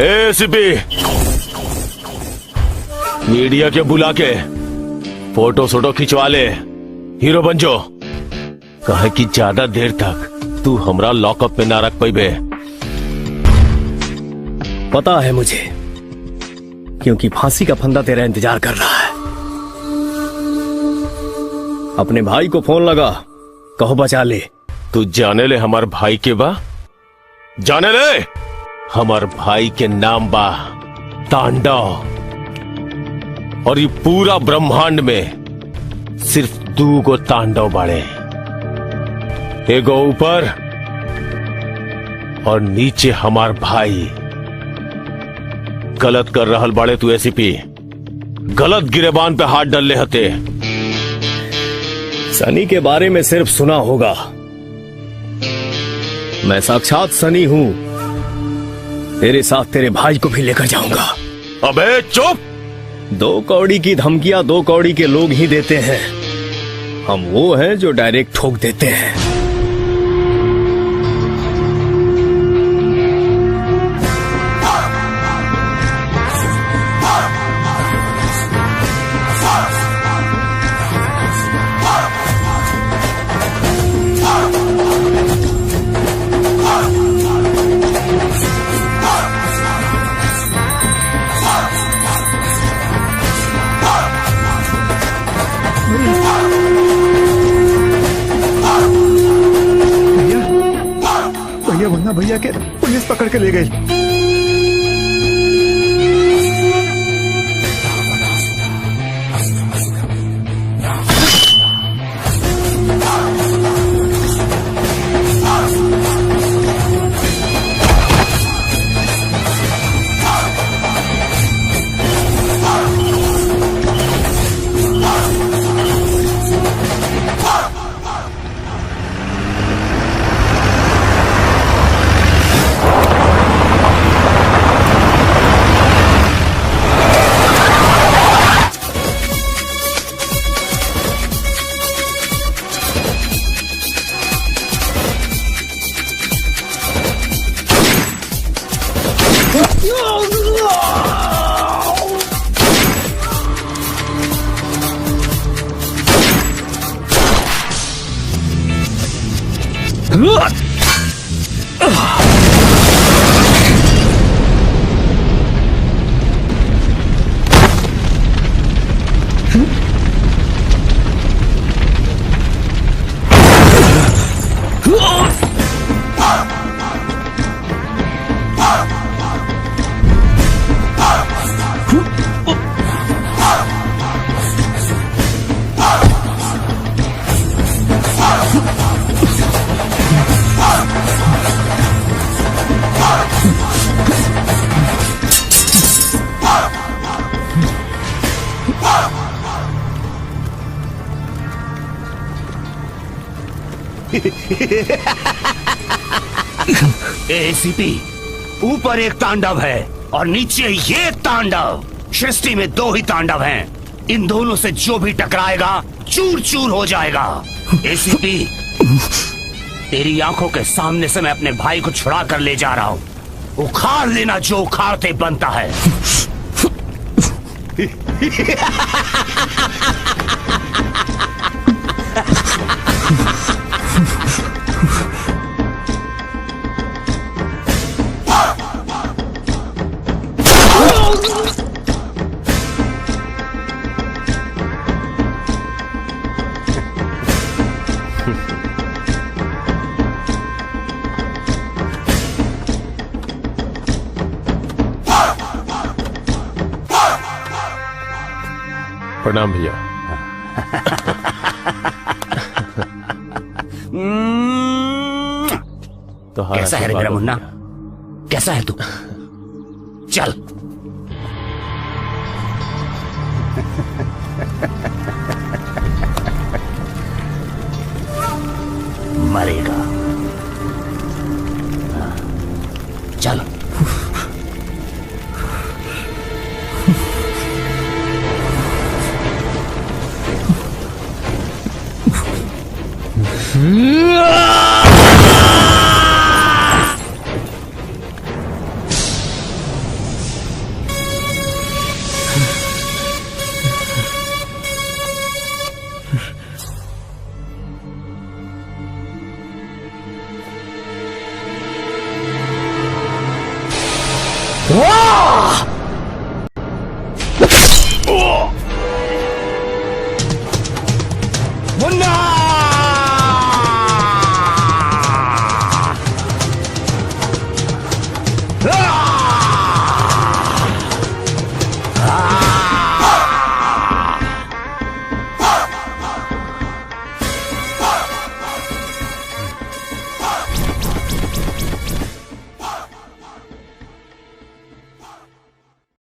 ACP, media के बुला के फोटो सोटो खिंचवा ले, हीरो बन जो। कहे कि ज्यादा देर तक तू हमरा लॉकअप में ना रख पाइबे। पता है मुझे, क्योंकि फांसी का फंदा तेरा इंतजार कर रहा है। अपने भाई को फोन लगा, कहो बचा ले। तू जाने ले हमार भाई के बा, जाने ले हमार भाई के नाम बा तांडव। और ये पूरा ब्रह्मांड में सिर्फ 2 गो तांडव बाड़े, एगो ऊपर और नीचे हमार भाई। गलत कर रहल बाड़े तू एसीपी, गलत गिरेबान पे हाथ डाल ले हते। सनी के बारे में सिर्फ सुना होगा, मैं साक्षात सनी हूं। तेरे साथ तेरे भाई को भी लेकर जाऊंगा। अबे चुप! 2 कौड़ी की धमकियां 2 कौड़ी के लोग ही देते हैं। हम वो हैं जो डायरेक्ट ठोक देते हैं। भैया के पुलिस पकड़ के ले गई। एसीपी, ऊपर एक तांडव है और नीचे ये तांडव। सृष्टि में 2 ही तांडव हैं। इन दोनों से जो भी टकराएगा चूर चूर हो जाएगा। एसीपी, तेरी आंखों के सामने से मैं अपने भाई को छुड़ा कर ले जा रहा हूँ। उखाड़ लेना जो उखाड़ते बनता है। प्रणाम भैया। तो कैसा है रे मेरा मुन्ना? कैसा है तू? चल। मरेगा। चल। वाह!